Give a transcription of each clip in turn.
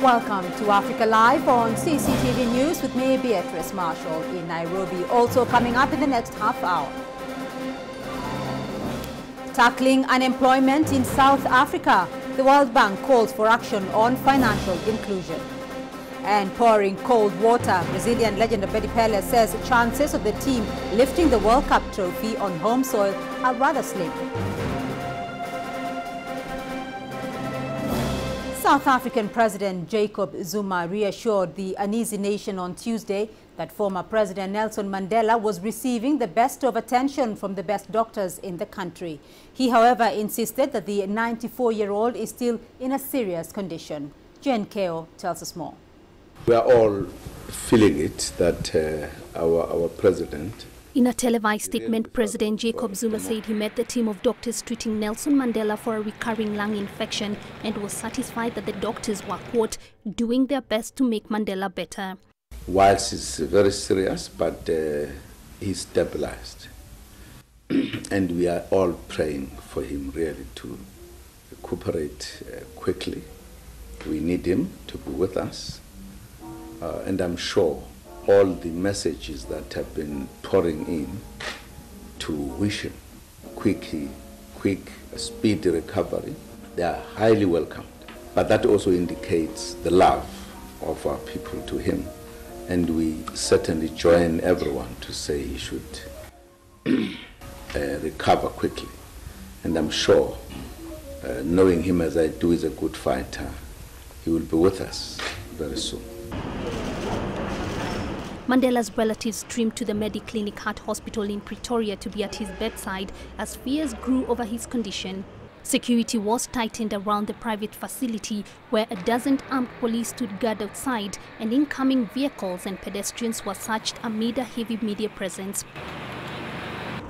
Welcome to Africa Live on CCTV News with me, Beatrice Marshall, in Nairobi. Also coming up in the next half hour. Tackling unemployment in South Africa. The World Bank calls for action on financial inclusion. And pouring cold water. Brazilian legend Betty Pele says chances of the team lifting the World Cup trophy on home soil are rather slim. South African President Jacob Zuma reassured the uneasy nation on Tuesday that former President Nelson Mandela was receiving the best of attention from the best doctors in the country. He, however, insisted that the 94-year-old is still in a serious condition. Jen Keo tells us more. We are all feeling it that our president... In a televised statement, President Jacob Zuma said he met the team of doctors treating Nelson Mandela for a recurring lung infection and was satisfied that the doctors were, quote, doing their best to make Mandela better. Whilst it's very serious, but he's stabilized. And we are all praying for him really to recuperate quickly. We need him to be with us. And I'm sure all the messages that have been pouring in to wish him quick, speedy recovery, they are highly welcomed. But that also indicates the love of our people to him. And we certainly join everyone to say he should recover quickly. And I'm sure, knowing him as I do, is a good fighter, he will be with us very soon. Mandela's relatives streamed to the Mediclinic Heart Hospital in Pretoria to be at his bedside as fears grew over his condition. Security was tightened around the private facility where a dozen armed police stood guard outside and incoming vehicles and pedestrians were searched amid a heavy media presence.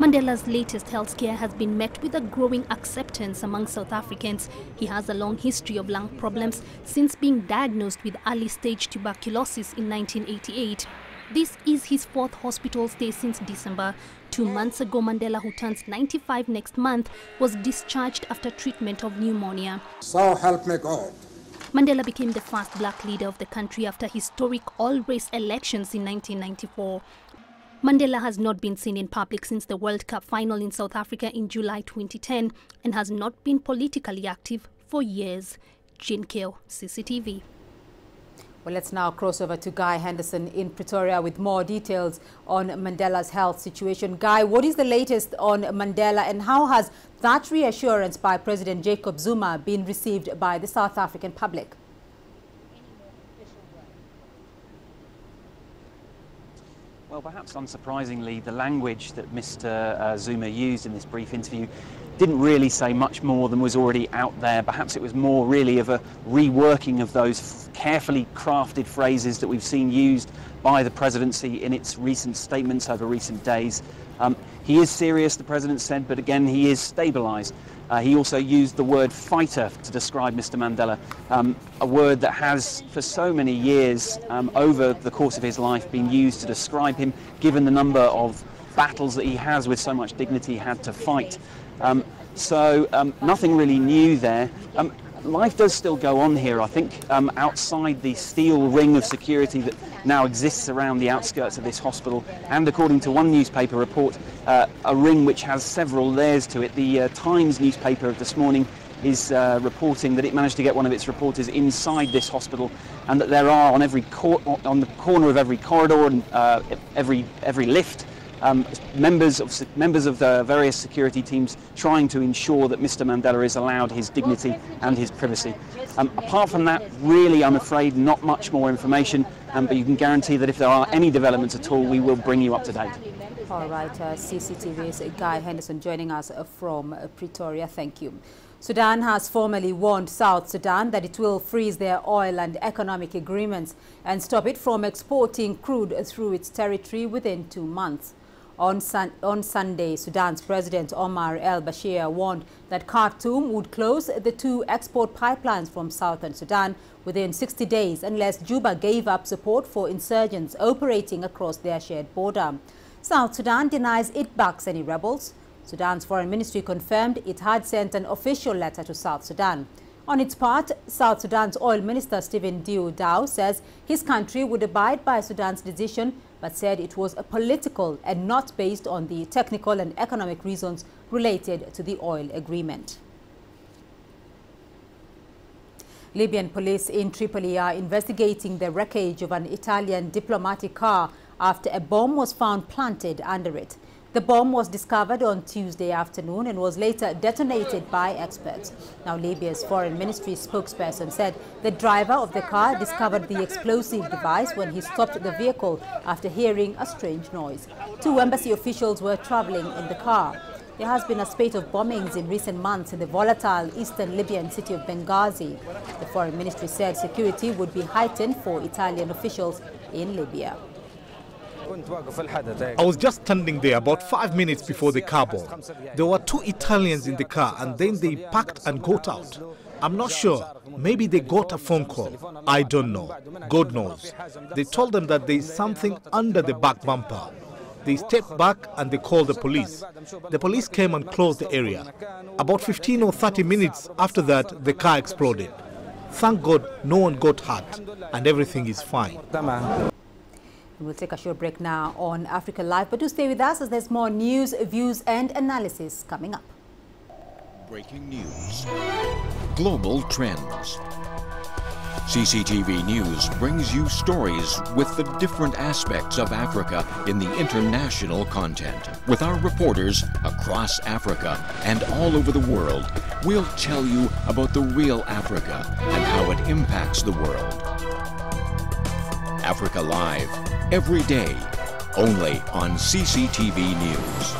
Mandela's latest health scare has been met with a growing acceptance among South Africans. He has a long history of lung problems since being diagnosed with early-stage tuberculosis in 1988. This is his fourth hospital stay since December. 2 months ago, Mandela, who turns 95 next month, was discharged after treatment of pneumonia. So help me God. Mandela became the first black leader of the country after historic all-race elections in 1994. Mandela has not been seen in public since the World Cup final in South Africa in July 2010 and has not been politically active for years. Jane Keo, CCTV. Well, let's now cross over to Guy Henderson in Pretoria with more details on Mandela's health situation. Guy, what is the latest on Mandela and how has that reassurance by President Jacob Zuma been received by the South African public? Well, perhaps unsurprisingly, the language that Mr. Zuma used in this brief interview didn't really say much more than was already out there. Perhaps it was more really of a reworking of those carefully crafted phrases that we've seen used by the presidency in its recent statements over recent days. He is serious, the president said, but again, he is stabilised. He also used the word fighter to describe Mr. Mandela, a word that has for so many years over the course of his life been used to describe him, given the number of battles that he has with so much dignity had to fight. Nothing really new there. Life does still go on here, I think, outside the steel ring of security that now exists around the outskirts of this hospital, and according to one newspaper report, a ring which has several layers to it. The Times newspaper of this morning is reporting that it managed to get one of its reporters inside this hospital, and that there are on the corner of every corridor and every lift members of the various security teams trying to ensure that Mr. Mandela is allowed his dignity and his privacy. Apart from that, really, I'm afraid, not much more information, but you can guarantee that if there are any developments at all, we will bring you up to date. All right, CCTV's Guy Henderson joining us from Pretoria. Thank you. Sudan has formally warned South Sudan that it will freeze their oil and economic agreements and stop it from exporting crude through its territory within 2 months. On Sunday, Sudan's President Omar al-Bashir warned that Khartoum would close the 2 export pipelines from southern Sudan within 60 days unless Juba gave up support for insurgents operating across their shared border. South Sudan denies it backs any rebels. Sudan's foreign ministry confirmed it had sent an official letter to South Sudan. On its part, South Sudan's Oil Minister Stephen Dow says his country would abide by Sudan's decision, but said it was a political and not based on the technical and economic reasons related to the oil agreement. Libyan police in Tripoli are investigating the wreckage of an Italian diplomatic car after a bomb was found planted under it. The bomb was discovered on Tuesday afternoon and was later detonated by experts. Now, Libya's foreign ministry spokesperson said the driver of the car discovered the explosive device when he stopped the vehicle after hearing a strange noise. 2 embassy officials were traveling in the car. There has been a spate of bombings in recent months in the volatile eastern Libyan city of Benghazi. The foreign ministry said security would be heightened for Italian officials in Libya. I was just standing there about 5 minutes before the car bomb. There were 2 Italians in the car and then they packed and got out. I'm not sure. Maybe they got a phone call. I don't know. God knows. They told them that there is something under the back bumper. They stepped back and they called the police. The police came and closed the area. About 15 or 30 minutes after that, the car exploded. Thank God no one got hurt and everything is fine. We'll take a short break now on Africa Live, but do stay with us as there's more news, views and analysis coming up. Breaking news. Global trends. CCTV News brings you stories with the different aspects of Africa in the international content. With our reporters across Africa and all over the world, we'll tell you about the real Africa and how it impacts the world. Africa Live, every day, only on CCTV News.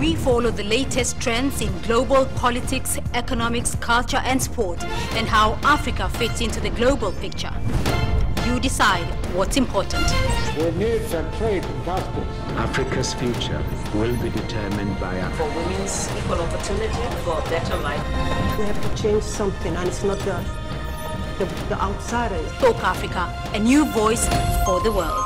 We follow the latest trends in global politics, economics, culture and sport, and how Africa fits into the global picture. You decide what's important. We need to trade justice. Africa's future will be determined by Africa. For women's equal opportunity, for a better life. We have to change something, and it's not the outsiders. Talk Africa, a new voice for the world.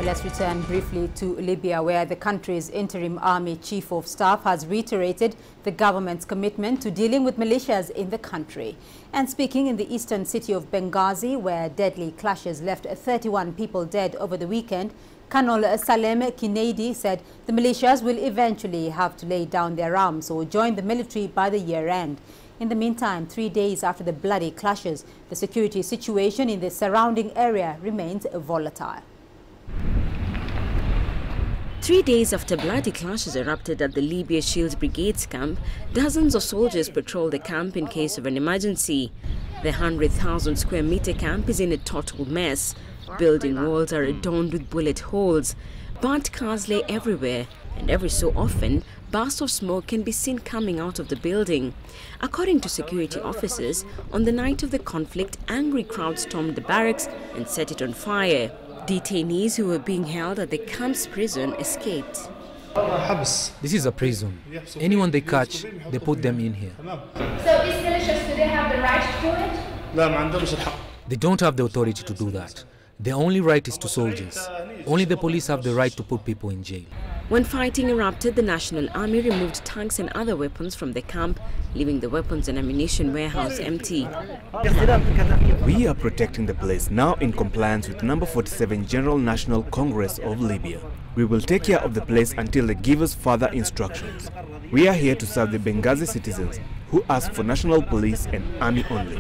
Let's return briefly to Libya, where the country's interim army chief of staff has reiterated the government's commitment to dealing with militias in the country. And speaking in the eastern city of Benghazi, where deadly clashes left 31 people dead over the weekend, Colonel Salem Kinedi said the militias will eventually have to lay down their arms or join the military by the year end. In the meantime, 3 days after the bloody clashes, the security situation in the surrounding area remains volatile. 3 days after bloody clashes erupted at the Libya Shield Brigade's camp, dozens of soldiers patrol the camp in case of an emergency. The 100,000 square meter camp is in a total mess. Building walls are adorned with bullet holes. Burnt cars lay everywhere, and every so often, bursts of smoke can be seen coming out of the building. According to security officers, on the night of the conflict, angry crowds stormed the barracks and set it on fire. Detainees who were being held at the camp's prison escaped. This is a prison. Anyone they catch, they put them in here. So these militias, do they have the right to do it? They don't have the authority to do that. The only right is to soldiers. Only the police have the right to put people in jail. When fighting erupted, the National Army removed tanks and other weapons from the camp, leaving the weapons and ammunition warehouse empty. We are protecting the place now in compliance with number 47 General National Congress of Libya. We will take care of the place until they give us further instructions. We are here to serve the Benghazi citizens who ask for national police and army only.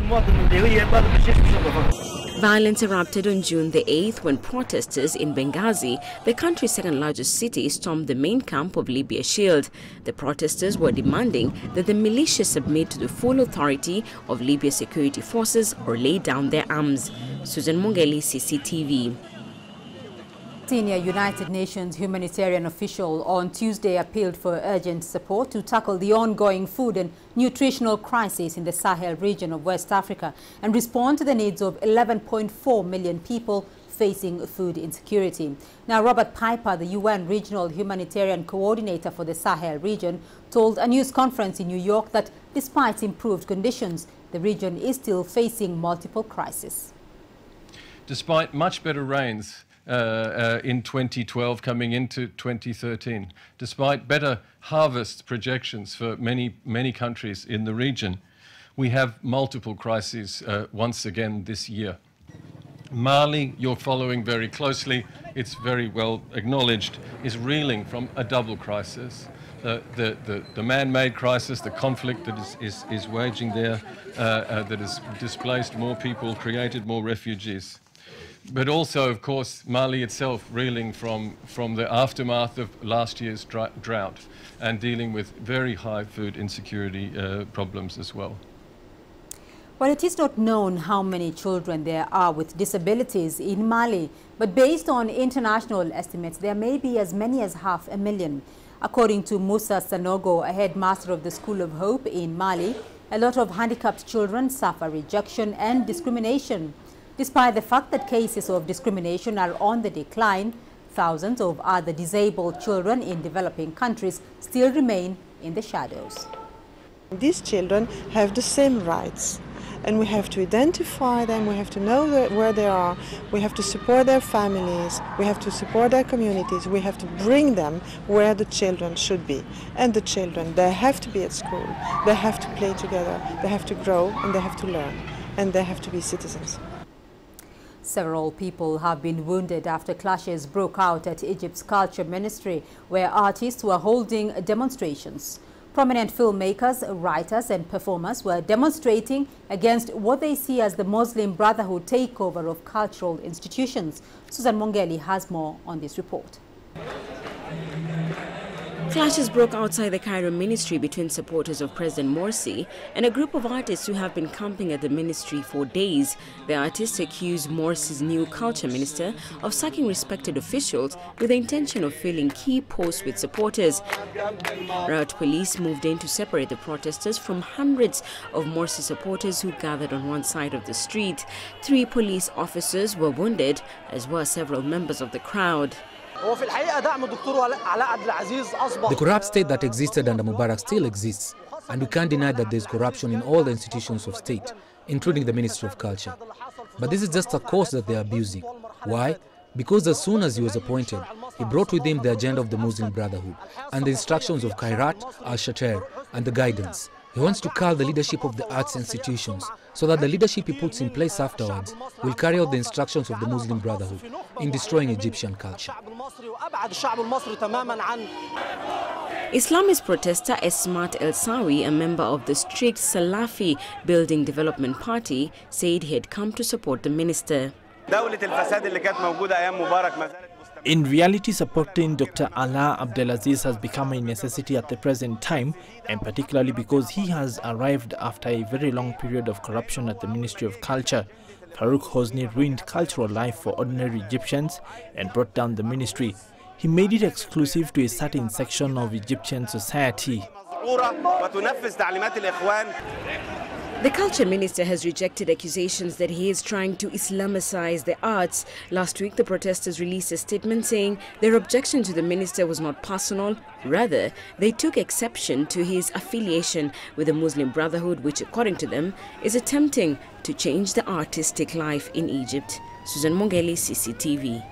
Violence erupted on June the 8th when protesters in Benghazi, the country's second largest city, stormed the main camp of Libya Shield. The protesters were demanding that the militia submit to the full authority of Libya security forces or lay down their arms. Susan Mongeli, CCTV. Senior United Nations humanitarian official on Tuesday appealed for urgent support to tackle the ongoing food and nutritional crisis in the Sahel region of West Africa and respond to the needs of 11.4 million people facing food insecurity. Now, Robert Piper, the UN Regional Humanitarian Coordinator for the Sahel region, told a news conference in New York that despite improved conditions, the region is still facing multiple crises. Despite much better rains in 2012 coming into 2013, despite better harvest projections for many countries in the region, we have multiple crises once again this year. Mali, you're following very closely, it's very well acknowledged, is reeling from a double crisis. The man-made crisis, the conflict that is waging there, that has displaced more people, created more refugees. But also, of course, Mali itself reeling from the aftermath of last year's drought and dealing with very high food insecurity problems as well. Well, it is not known how many children there are with disabilities in Mali, but based on international estimates, there may be as many as 500,000. According to Musa Sanogo, a headmaster of the School of Hope in Mali, a lot of handicapped children suffer rejection and discrimination. Despite the fact that cases of discrimination are on the decline, thousands of other disabled children in developing countries still remain in the shadows. These children have the same rights, and we have to identify them, we have to know where they are, we have to support their families, we have to support their communities, we have to bring them where the children should be. And the children, they have to be at school, they have to play together, they have to grow and they have to learn, and they have to be citizens. Several people have been wounded after clashes broke out at Egypt's Culture Ministry, where artists were holding demonstrations. Prominent filmmakers, writers and performers were demonstrating against what they see as the Muslim Brotherhood takeover of cultural institutions. Susan Mongeli has more on this report. Clashes broke outside the Cairo ministry between supporters of President Morsi and a group of artists who have been camping at the ministry for days. The artists accused Morsi's new culture minister of sacking respected officials with the intention of filling key posts with supporters. Riot police moved in to separate the protesters from hundreds of Morsi supporters who gathered on one side of the street. 3 police officers were wounded, as were several members of the crowd. The corrupt state that existed under Mubarak still exists, and we can't deny that there's corruption in all the institutions of state, including the Ministry of Culture. But this is just a course that they're abusing. Why? Because as soon as he was appointed, he brought with him the agenda of the Muslim Brotherhood and the instructions of Khairat, al-Shater and the guidance. He wants to cull the leadership of the arts institutions so that the leadership he puts in place afterwards will carry out the instructions of the Muslim Brotherhood in destroying Egyptian culture. Islamist protester Esmat El-Sawi, a member of the strict Salafi Building Development Party, said he had come to support the minister. In reality, supporting Dr. Ala Abdelaziz has become a necessity at the present time, and particularly because he has arrived after a very long period of corruption at the Ministry of Culture. Farouk Hosni ruined cultural life for ordinary Egyptians and brought down the ministry. He made it exclusive to a certain section of Egyptian society. The culture minister has rejected accusations that he is trying to Islamicize the arts. Last week, the protesters released a statement saying their objection to the minister was not personal. Rather, they took exception to his affiliation with the Muslim Brotherhood, which, according to them, is attempting to change the artistic life in Egypt. Susan Mongeli, CCTV.